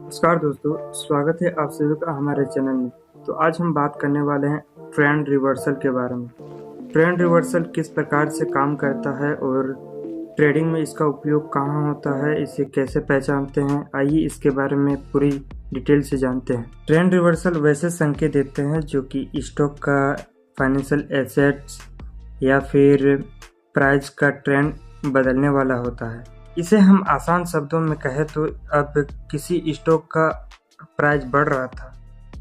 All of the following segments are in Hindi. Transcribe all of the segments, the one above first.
नमस्कार दोस्तों, स्वागत है आप सभी का हमारे चैनल में। तो आज हम बात करने वाले हैं ट्रेंड रिवर्सल के बारे में। ट्रेंड रिवर्सल किस प्रकार से काम करता है और ट्रेडिंग में इसका उपयोग कहाँ होता है, इसे कैसे पहचानते हैं, आइए इसके बारे में पूरी डिटेल से जानते हैं। ट्रेंड रिवर्सल वैसे संकेत देते हैं जो कि स्टॉक का, फाइनेंशियल एसेट्स या फिर प्राइस का ट्रेंड बदलने वाला होता है। इसे हम आसान शब्दों में कहें तो अब किसी स्टॉक का प्राइस बढ़ रहा था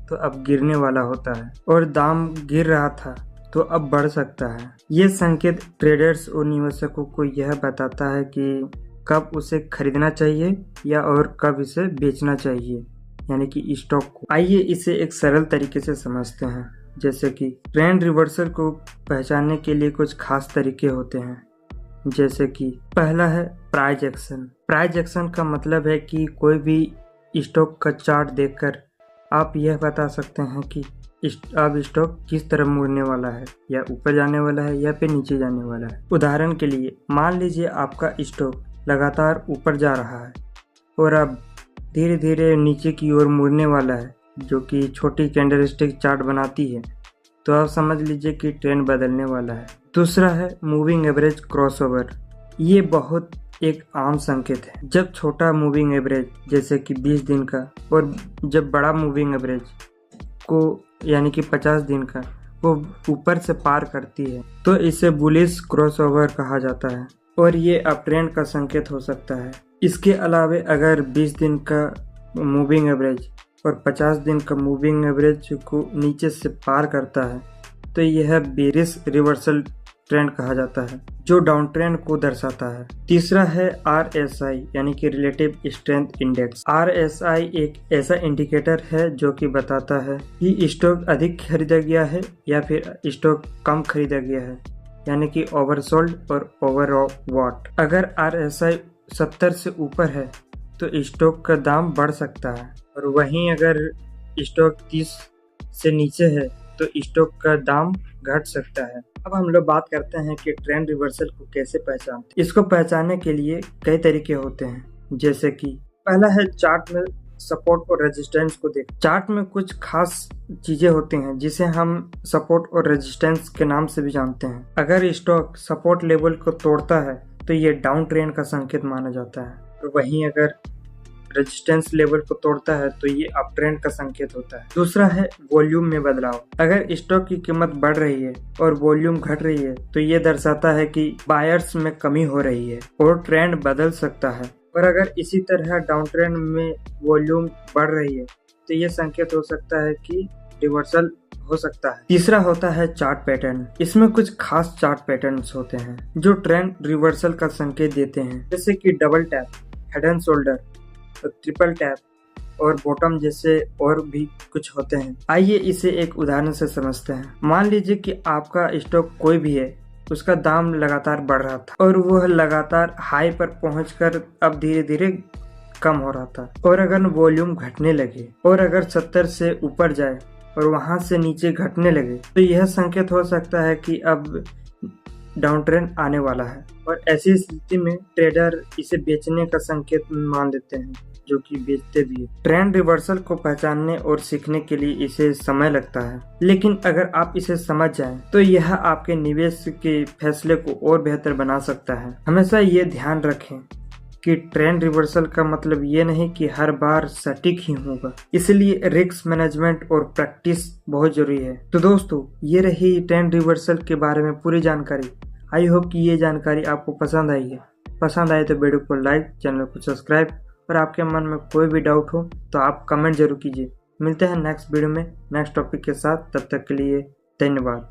तो अब गिरने वाला होता है, और दाम गिर रहा था तो अब बढ़ सकता है। ये संकेत ट्रेडर्स और निवेशकों को यह बताता है कि कब उसे खरीदना चाहिए या और कब इसे बेचना चाहिए, यानी कि स्टॉक को। आइए इसे एक सरल तरीके से समझते हैं। जैसे कि ट्रेंड रिवर्सल को पहचानने के लिए कुछ खास तरीके होते हैं। जैसे कि पहला है प्राइस एक्शन। प्राइस एक्शन का मतलब है कि कोई भी स्टॉक का चार्ट देखकर आप यह बता सकते हैं कि अब स्टॉक किस तरफ मुड़ने वाला है, या ऊपर जाने वाला है या फिर नीचे जाने वाला है। उदाहरण के लिए मान लीजिए आपका स्टॉक लगातार ऊपर जा रहा है और अब धीरे धीरे नीचे की ओर मुड़ने वाला है, जो कि छोटी कैंडलस्टिक चार्ट बनाती है, तो आप समझ लीजिए कि ट्रेंड बदलने वाला है। दूसरा है मूविंग एवरेज क्रॉसओवर। ये बहुत एक आम संकेत है। जब छोटा मूविंग एवरेज जैसे कि 20 दिन का और जब बड़ा मूविंग एवरेज को यानी कि 50 दिन का वो ऊपर से पार करती है तो इसे बुलिश क्रॉसओवर कहा जाता है, और ये अप ट्रेंड का संकेत हो सकता है। इसके अलावा अगर 20 दिन का मूविंग एवरेज और 50 दिन का मूविंग एवरेज को नीचे से पार करता है तो यह बेरिश रिवर्सल ट्रेंड कहा जाता है, जो डाउन ट्रेंड को दर्शाता है। तीसरा है RSI यानी कि रिलेटिव स्ट्रेंथ इंडेक्स। RSI एक ऐसा इंडिकेटर है जो कि बताता है कि स्टॉक अधिक खरीदा गया है या फिर स्टॉक कम खरीदा गया है, यानी कि ओवरसोल्ड और ओवरबॉट। अगर RSI 70 से ऊपर है तो स्टॉक का दाम बढ़ सकता है, और वहीं अगर स्टॉक 30 से नीचे है तो स्टॉक का दाम घट सकता है। अब हम लोग बात करते हैं कि ट्रेंड रिवर्सल को कैसे पहचानते हैं। इसको पहचानने के लिए कई तरीके होते हैं। जैसे कि पहला है चार्ट में सपोर्ट और रेजिस्टेंस को देख। चार्ट में कुछ खास चीजें होती हैं जिसे हम सपोर्ट और रेजिस्टेंस के नाम से भी जानते हैं। अगर स्टॉक सपोर्ट लेवल को तोड़ता है तो ये डाउन ट्रेंड का संकेत माना जाता है, और वहीं अगर रेजिस्टेंस लेवल को तोड़ता है तो ये अप ट्रेंड का संकेत होता है। दूसरा है वॉल्यूम में बदलाव। अगर स्टॉक की कीमत बढ़ रही है और वॉल्यूम घट रही है तो ये दर्शाता है कि बायर्स में कमी हो रही है और ट्रेंड बदल सकता है। और अगर इसी तरह डाउन ट्रेंड में वॉल्यूम बढ़ रही है तो ये संकेत हो सकता है कि रिवर्सल हो सकता है। तीसरा होता है चार्ट पैटर्न। इसमें कुछ खास चार्ट पैटर्न्स होते हैं जो ट्रेंड रिवर्सल का संकेत देते हैं, जैसे कि double tap, head and shoulder, triple tap और बॉटम जैसे और भी कुछ होते हैं। आइए इसे एक उदाहरण से समझते हैं। मान लीजिए कि आपका स्टॉक कोई भी है, उसका दाम लगातार बढ़ रहा था और वह लगातार हाई पर पहुंचकर अब धीरे धीरे कम हो रहा था, और अगर वॉल्यूम घटने लगे और अगर 70 से ऊपर जाए और वहां से नीचे घटने लगे तो यह संकेत हो सकता है कि अब डाउन ट्रेंड आने वाला है, और ऐसी स्थिति में ट्रेडर इसे बेचने का संकेत मान लेते हैं, जो कि बेचते भी है। ट्रेंड रिवर्सल को पहचानने और सीखने के लिए इसे समय लगता है, लेकिन अगर आप इसे समझ जाएं तो यह आपके निवेश के फैसले को और बेहतर बना सकता है। हमेशा ये ध्यान रखें कि ट्रेंड रिवर्सल का मतलब ये नहीं कि हर बार सटीक ही होगा, इसलिए रिस्क मैनेजमेंट और प्रैक्टिस बहुत जरूरी है। तो दोस्तों, ये रही ट्रेंड रिवर्सल के बारे में पूरी जानकारी। आई होप कि ये जानकारी आपको पसंद आई है। पसंद आए तो वीडियो को लाइक, चैनल को सब्सक्राइब, और आपके मन में कोई भी डाउट हो तो आप कमेंट जरूर कीजिए। मिलते हैं नेक्स्ट वीडियो में नेक्स्ट टॉपिक के साथ। तब तक के लिए धन्यवाद।